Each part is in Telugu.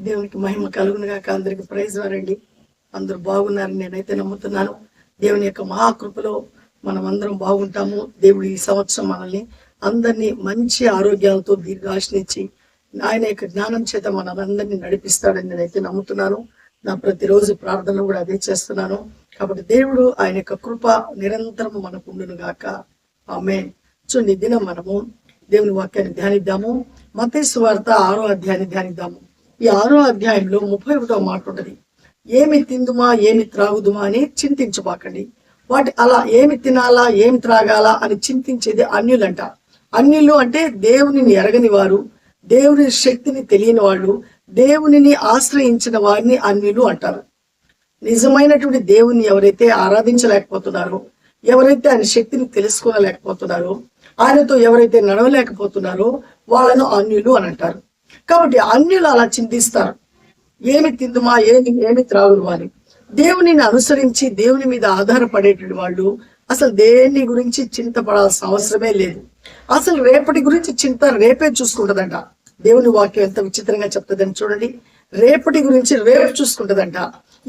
దేవునికి మహిమ కలుగును గాక. అందరికి ప్రైజ్ వారండి. అందరూ బాగున్నారని నేనైతే నమ్ముతున్నాను. దేవుని యొక్క మహాకృపలో మనం అందరం బాగుంటాము. దేవుడు ఈ సంవత్సరం మనల్ని అందరినీ మంచి ఆరోగ్యాలతో దీర్ఘాశనిచ్చి ఆయన యొక్క జ్ఞానం చేత మనందరినీ నడిపిస్తాడని నేనైతే నమ్ముతున్నాను. నా ప్రతిరోజు ప్రార్థనలు కూడా అదే చేస్తున్నాను. కాబట్టి దేవుడు ఆయన యొక్క కృప నిరంతరం మనకు ఉండును గాక. ఆమేన్. చూడండి, దినం మనము దేవుని వాక్యాన్ని ధ్యానిద్దాము. మత్తయి సువార్త 6వ అధ్యాయాన్ని ధ్యానిద్దాము. ఈ 6వ అధ్యాయంలో 31వ మాట ఉంటది. ఏమి తిందుమా ఏమి త్రాగుదుమా అని చింతించబాకండి. వాటి అలా ఏమి తినాలా ఏమి త్రాగాలా అని చింతించేది అన్యులంట. అన్యులు అంటే దేవునిని ఎరగని వారు, దేవుని శక్తిని తెలియని వాళ్ళు, దేవునిని ఆశ్రయించిన వారిని అన్యులు అంటారు. నిజమైనటువంటి దేవుని ఎవరైతే ఆరాధించలేకపోతున్నారో, ఎవరైతే ఆయన శక్తిని తెలుసుకోలేకపోతున్నారో, ఆయనతో ఎవరైతే నడవలేకపోతున్నారో వాళ్ళను అన్యులు అని అంటారు. కాబట్టి అన్యులు అలా చింతిస్తారు, ఏమి తిందుమా ఏమి త్రాగుదుమా అని. దేవునిని అనుసరించి దేవుని మీద ఆధారపడేటువంటి వాళ్ళు అసలు దేని గురించి చింతపడాల్సిన అవసరమే లేదు. అసలు రేపటి గురించి చింత రేపే చూసుకుంటదంట. దేవుని వాక్యం ఎంత విచిత్రంగా చెప్తుందని చూడండి. రేపటి గురించి రేపు చూసుకుంటదంట.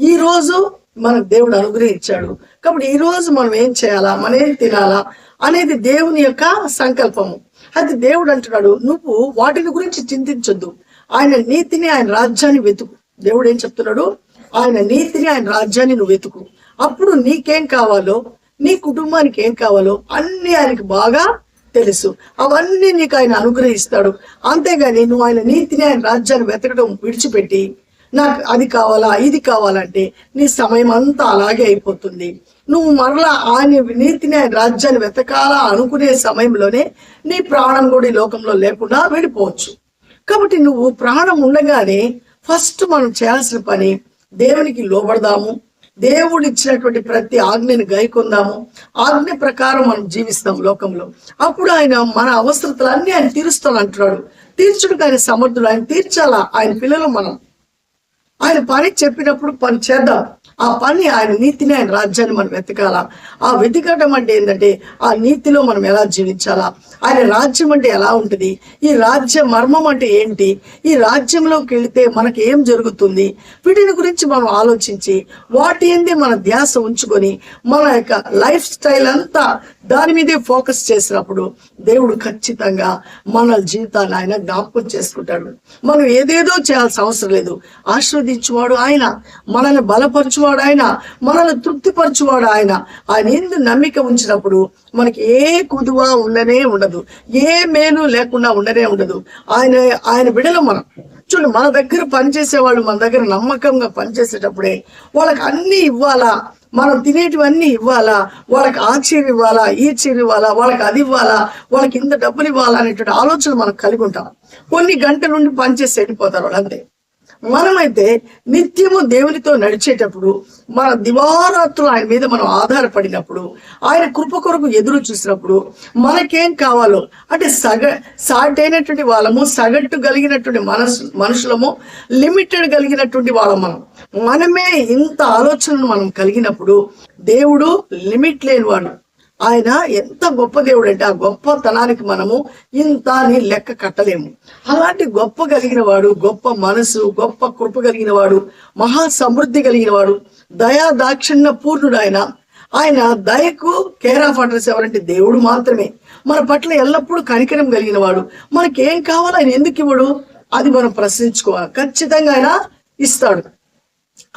ఈ రోజు మనకు దేవుడు అనుగ్రహించాడు కాబట్టి ఈ రోజు మనం ఏం చేయాలా, మనం ఏం తినాలా అనేది దేవుని యొక్క సంకల్పము. అయితే దేవుడు అంటున్నాడు, నువ్వు వాటిని గురించి చింతించొద్దు, ఆయన నీతిని ఆయన రాజ్యాన్ని వెతుకు. దేవుడు ఏం చెప్తున్నాడు, ఆయన నీతిని ఆయన రాజ్యాన్ని నువ్వు వెతుకు. అప్పుడు నీకేం కావాలో, నీ కుటుంబానికి ఏం కావాలో అన్ని ఆయనకి బాగా తెలుసు. అవన్నీ నీకు ఆయన అనుగ్రహిస్తాడు. అంతేగాని నువ్వు ఆయన నీతిని ఆయన రాజ్యాన్ని వెతకడం విడిచిపెట్టి నాకు అది కావాలా ఇది కావాలంటే నీ సమయం అంతా అలాగే అయిపోతుంది. నువ్వు మరలా ఆయన నీతిని ఆయన రాజ్యాన్ని వెతకాలా అనుకునే సమయంలోనే నీ ప్రాణం కూడా ఈ లోకంలో లేకుండా వెళ్ళిపోవచ్చు. కాబట్టి నువ్వు ప్రాణం ఉండగానే ఫస్ట్ మనం చేయాల్సిన పని దేవునికి లోబడదాము, దేవుడు ఇచ్చినటువంటి ప్రతి ఆజ్ఞని గైకొందాము, ఆజ్ఞ ప్రకారం మనం జీవిస్తాం లోకంలో. అప్పుడు ఆయన మన అవసరతలన్నీ ఆయన తీరుస్తాను అంటున్నాడు. తీర్చుడికి ఆయన సమర్థుడు, ఆయన తీర్చాలా. ఆయన పిల్లలు మనం. ఆయన పని చెప్పినప్పుడు పని చేద్దాం. ఆ పని ఆయన నీతిని ఆయన రాజ్యాన్ని మనం వెతకాలా. ఆ వెతకడం అంటే ఏంటంటే ఆ నీతిలో మనం ఎలా జీవించాలా, ఆయన రాజ్యం అంటే ఎలా ఉంటుంది, ఈ రాజ్య మర్మం అంటే ఏంటి, ఈ రాజ్యంలోకి వెళితే మనకి ఏం జరుగుతుంది, వీటిని గురించి మనం ఆలోచించి వాటి ఏంది మన ధ్యాస ఉంచుకొని మన యొక్క లైఫ్ స్టైల్ అంతా దాని మీదే ఫోకస్ చేసినప్పుడు దేవుడు ఖచ్చితంగా మన జీవితాన్ని ఆయన జ్ఞాపకం చేసుకుంటాడు. మనం ఏదేదో చేయాల్సిన అవసరం లేదు. ఆశీర్వదించువాడు ఆయన, మనల్ని బలపరచువాడు ఆయన, మనల్ని తృప్తిపరచువాడు ఆయన. ఆయన ఎందు నమ్మిక ఉంచినప్పుడు మనకి ఏ కుదువ ఉండనే ఉండదు, ఏ మేలు లేకుండా ఉండనే ఉండదు. ఆయన బిడలు మనం. చూడు, మన దగ్గర పనిచేసేవాళ్ళు మన దగ్గర నమ్మకంగా పనిచేసేటప్పుడే వాళ్ళకి అన్ని ఇవ్వాలా, మనం తినేటివన్నీ ఇవ్వాలా, వాళ్ళకి ఆ చీర ఇవ్వాలా, ఈ చీర ఇవ్వాలా, వాళ్ళకి అది ఇవ్వాలా, వాళ్ళకి ఇంత డబ్బులు ఇవ్వాలా అనేటువంటి ఆలోచన మనం కలిగి ఉంటాం. కొన్ని గంటల నుండి పనిచేసి వెళ్ళిపోతారు వాళ్ళు, అంతే. మనమైతే నిత్యము దేవునితో నడిచేటప్పుడు, మన దివారాత్రులు ఆయన మీద మనం ఆధారపడినప్పుడు, ఆయన కృప కొరకు ఎదురు చూసినప్పుడు మనకేం కావాలో అంటే సాటైనటువంటి వాళ్ళము, సగటు కలిగినటువంటి మనుషులము, లిమిటెడ్ కలిగినటువంటి వాళ్ళం మనమే ఇంత ఆలోచనను మనం కలిగినప్పుడు దేవుడు లిమిట్ లేనివాడు. ఆయన ఎంత గొప్ప దేవుడు అంటే ఆ గొప్పతనానికి మనము ఇంత అని లెక్క కట్టలేము. అలాంటి గొప్ప కలిగిన వాడు, గొప్ప మనసు, గొప్ప కృప కలిగిన వాడు, మహా సమృద్ధి కలిగిన వాడు, దయా దాక్షిణ్య పూర్ణుడు ఆయన. ఆయన దయకు కేర్ ఆఫ్ అడ్రస్ ఎవరంటే దేవుడు మాత్రమే. మన పట్ల ఎల్లప్పుడూ కనికరం కలిగిన వాడు. మనకేం కావాలో ఆయన ఎందుకు ఇవ్వడు, అది మనం ప్రశ్నించుకోవాలి. ఖచ్చితంగా ఆయన ఇస్తాడు.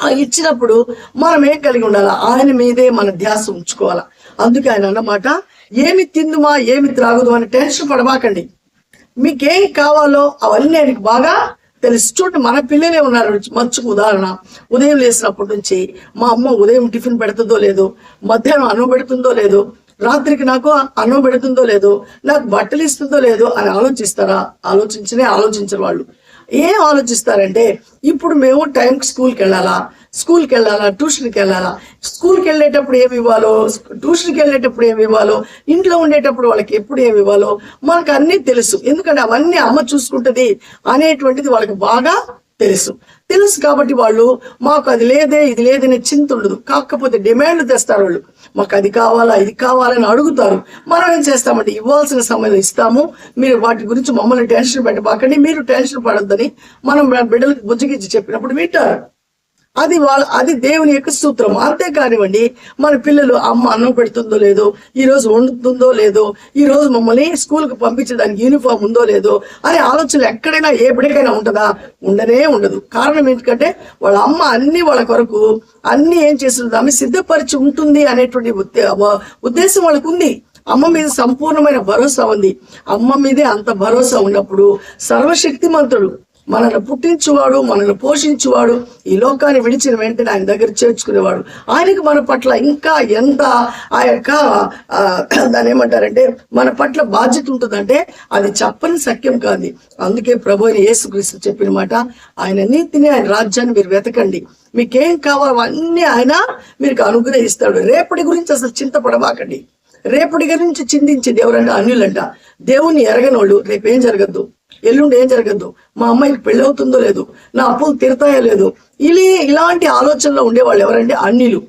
ఆ ఇచ్చినప్పుడు మనం ఏం కలిగి ఉండాలా, ఆయన మీదే మన ధ్యాస ఉంచుకోవాలా. అందుకే ఆయన అన్నమాట, ఏమి తిందుమా ఏమి త్రాగుదు అని టెన్షన్ పడబాకండి. మీకేం కావాలో అవన్నీ ఆయనకి బాగా తెలుసు. చూడండి, మన పిల్లలే ఉన్నారు. మంచుకు ఉదాహరణ, ఉదయం లేసినప్పటి నుంచి మా అమ్మ ఉదయం టిఫిన్ పెడుతుందో లేదో, మధ్యాహ్నం అన్నం పెడుతుందో లేదో, రాత్రికి నాకు అన్నం పెడుతుందో లేదో, నాకు బట్టలు ఇస్తుందో లేదో అని ఆలోచిస్తారా? ఆలోచించని వాళ్ళు ఏం ఆలోచిస్తారంటే, ఇప్పుడు మేము టైంకి స్కూల్కి వెళ్ళాలా, ట్యూషన్కి వెళ్ళాలా, స్కూల్కి వెళ్ళేటప్పుడు ఏమి ఇవ్వాలో, ట్యూషన్కి వెళ్ళేటప్పుడు ఏమి ఇవ్వాలో, ఇంట్లో ఉండేటప్పుడు వాళ్ళకి ఎప్పుడు ఏమి ఇవ్వాలో మనకు అన్నీ తెలుసు. ఎందుకంటే అవన్నీ అమ్మ చూసుకుంటుంది అనేటువంటిది వాళ్ళకి బాగా తెలుసు కాబట్టి వాళ్ళు మాకు అది లేదే ఇది లేదనే చింత ఉండదు. కాకపోతే డిమాండ్లు తెస్తారు వాళ్ళు, మాకు అది కావాలా ఇది కావాలని అడుగుతారు. మనం ఏం చేస్తామంటే ఇవ్వాల్సిన సమయంలో ఇస్తాము, మీరు వాటి గురించి మమ్మల్ని టెన్షన్ పెట్టబాకండి, మీరు టెన్షన్ పడొద్దని మనం బిడ్డలకు బుజ్జగిచ్చి చెప్పినప్పుడు వింటారు. అది దేవుని యొక్క సూత్రం. అంతేకానివ్వండి, మన పిల్లలు అమ్మ అన్నం పెడుతుందో లేదో, ఈ రోజు వండుతుందో లేదో, ఈ రోజు మమ్మల్ని స్కూల్కి పంపించడానికి యూనిఫామ్ ఉందో లేదో అనే ఆలోచనలు ఎక్కడైనా ఏ బిడ్డకైనా ఉంటుందా? ఉండనే ఉండదు. కారణం ఏంటంటే వాళ్ళ అమ్మ అన్ని వాళ్ళ కొరకు అన్ని ఏం చేస్తుంది, ఆమె సిద్ధపరిచి ఉంటుంది అనేటువంటి ఉద్దేశం వాళ్ళకు ఉంది. అమ్మ మీద సంపూర్ణమైన భరోసా ఉంది. అమ్మ మీదే అంత భరోసా ఉన్నప్పుడు సర్వశక్తిమంతుడు, మనల్ని పుట్టించువాడు, మనల్ని పోషించువాడు, ఈ లోకాన్ని విడిచిన వెంటనే ఆయన దగ్గర చేర్చుకునేవాడు. ఆయనకి మన పట్ల ఇంకా ఎంత ఆ యొక్క దాన్ని ఏమంటారంటే మన పట్ల బాధ్యత ఉంటుందంటే అది చెప్పని సత్యం కాదు. అందుకే ప్రభు అయిన యేసుక్రీస్తు చెప్పిన మాట, ఆయన నీతిని ఆయన రాజ్యాన్ని మీరు వెతకండి, మీకేం కావాలో అన్నీ ఆయన మీకు అనుగ్రహిస్తాడు. రేపటి గురించి అసలు చింతపడబాకండి. రేపటి గురించి చింతించేది ఎవరంటే అన్యులంట. దేవుణ్ణి ఎరగనోళ్ళు రేపు ఏం జరగద్దు, ఎల్లుండి ఏం జరగద్దు, మా అమ్మాయికి పెళ్ళి అవుతుందో లేదు, నా అప్పులు తీరుతాయో లేదు, ఇలాంటి ఆలోచనలో ఉండేవాళ్ళు ఎవరంటే అన్యులు.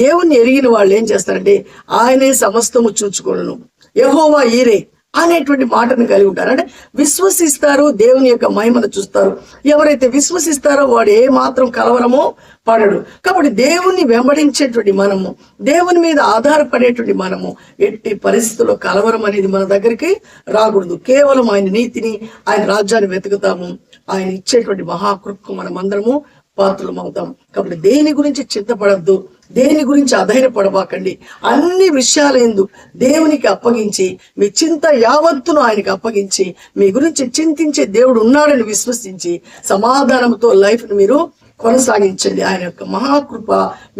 దేవుణ్ణి ఎరిగిన వాళ్ళు ఏం చేస్తారంటే ఆయనే సమస్తము చూచుకోను, యెహోవా ఈరే అనేటువంటి మాటను కలిగి ఉంటారు. అంటే విశ్వసిస్తారు, దేవుని యొక్క మహిమను చూస్తారు. ఎవరైతే విశ్వసిస్తారో వాడు ఏ మాత్రం కలవరమో పడడు. కాబట్టి దేవుణ్ణి వెంబడించేటువంటి మనము, దేవుని మీద ఆధారపడేటువంటి మనము ఎట్టి పరిస్థితుల్లో కలవరం అనేది మన దగ్గరికి రాకూడదు. కేవలం ఆయన నీతిని, ఆయన రాజ్యాన్ని వెతుకుతాము. ఆయన ఇచ్చేటువంటి మహాకృపకు మనం అందరము పాత్రలం అవుతాం. కాబట్టి దేని గురించి చింతపడద్దు, దేని గురించి అధైర్యపడబాకండి. అన్ని విషయాలందు దేవునికి అప్పగించి, మీ చింత యావత్తును ఆయనకి అప్పగించి, మీ గురించి చింతించే దేవుడు ఉన్నాడని విశ్వసించి సమాధానంతో లైఫ్ను మీరు కొనసాగించండి. ఆయన యొక్క మహాకృప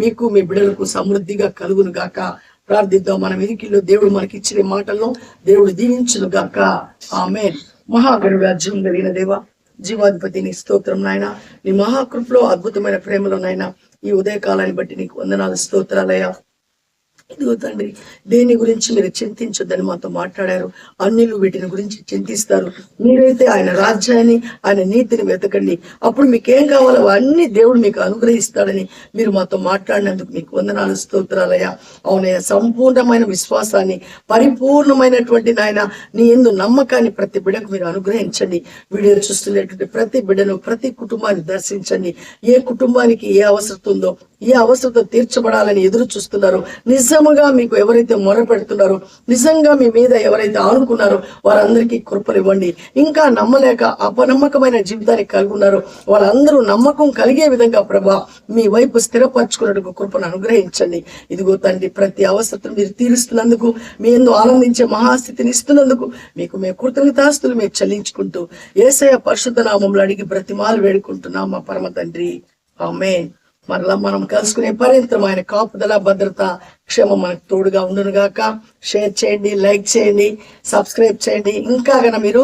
మీకు మీ బిడ్డలకు సమృద్ధిగా కలుగును గాక. ప్రార్థిద్దాం. మన వెనుకల్లో దేవుడు మనకి ఇచ్చిన మాటలను దేవుడు దీవించును గాక. ఆమేన్. మహాగణరాజ్యం కలిగిన దేవా, జీవాధిపతి నీ స్తోత్రం నాయన. నీ మహాకృపలో అద్భుతమైన ప్రేమలో నాయన ఈ ఉదయకాలాన్ని బట్టి నీకు వందనాలు, స్తోత్రాలయ్యా. ఇదిగో తండ్రి, దేని గురించి మీరు చింతించొద్దని మాతో మాట్లాడారు. అన్యులు వీటిని గురించి చింతిస్తారు. మీరైతే ఆయన రాజ్యాన్ని, ఆయన నీతిని వెతకండి, అప్పుడు మీకేం కావాలో అన్ని దేవుడు మీకు అనుగ్రహిస్తాడని మీరు మాతో మాట్లాడినందుకు మీకు వందనాలు, స్తోత్రాలయ్యా. అవునయ్య, సంపూర్ణమైన విశ్వాసాన్ని, పరిపూర్ణమైనటువంటి నాయన నీ యందు నమ్మకాన్ని ప్రతి బిడ్డకు మీరు అనుగ్రహించండి. వీడియో చూస్తున్నటువంటి ప్రతి బిడ్డను, ప్రతి కుటుంబాన్ని దర్శించండి. ఏ కుటుంబానికి ఏ అవసరం ఉందో, ఏ అవసరం తీర్చబడాలని ఎదురు చూస్తున్నారో, నిజముగా మీకు ఎవరైతే మొర పెడుతున్నారో, నిజంగా మీ మీద ఎవరైతే ఆనుకున్నారో వారందరికీ కృపలు ఇవ్వండి. ఇంకా నమ్మలేక అపనమ్మకమైన జీవితాన్ని కలిగి ఉన్నారో వాళ్ళందరూ నమ్మకం కలిగే విధంగా ప్రభా మీ వైపు స్థిరపరచుకున్నట్టుకు కృపను అనుగ్రహించండి. ఇదిగో తండ్రి, ప్రతి అవసరం మీరు తీరుస్తున్నందుకు, మీ యందు ఆనందించే మహాస్థితిని ఇస్తున్నందుకు మీకు మేము కృతజ్ఞతాస్తులు మేము చెల్లించుకుంటూ యేసయ్య పరిశుద్ధ నామములో అడిగి బ్రతిమాలు వేడుకుంటున్నాం మా పరమ తండ్రి. ఆమేన్. మరలా మనం కలుసుకునే పర్యంతం ఆయన కాపుదల, భద్రత, క్షేమం మనకు తోడుగా ఉండును గాక. షేర్ చేయండి, లైక్ చేయండి, సబ్స్క్రైబ్ చేయండి. ఇంకా గన మీరు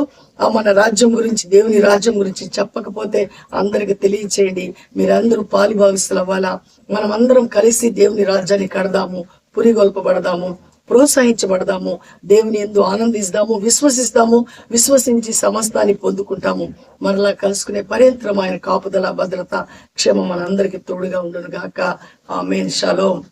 మన రాజ్యం గురించి, దేవుని రాజ్యం గురించి చెప్పకపోతే అందరికి తెలియచేయండి. మీరందరూ పాలిభాగస్తులు అవ్వాలా. మనం అందరం కలిసి దేవుని రాజ్యాన్ని కడదాము, పురిగొల్పబడదాము, ప్రోత్సహించబడదాము, దేవుని యందు ఆనందిస్తాము, విశ్వసిస్తాము, విశ్వసించి సమస్తాన్ని పొందుకుంటాము. మరలా కలుసుకునే పర్యంతం ఆయన కాపుదల, భద్రత, క్షేమం మనందరికీ తోడుగా ఉండును గాక. ఆమేన్. షలోమ్.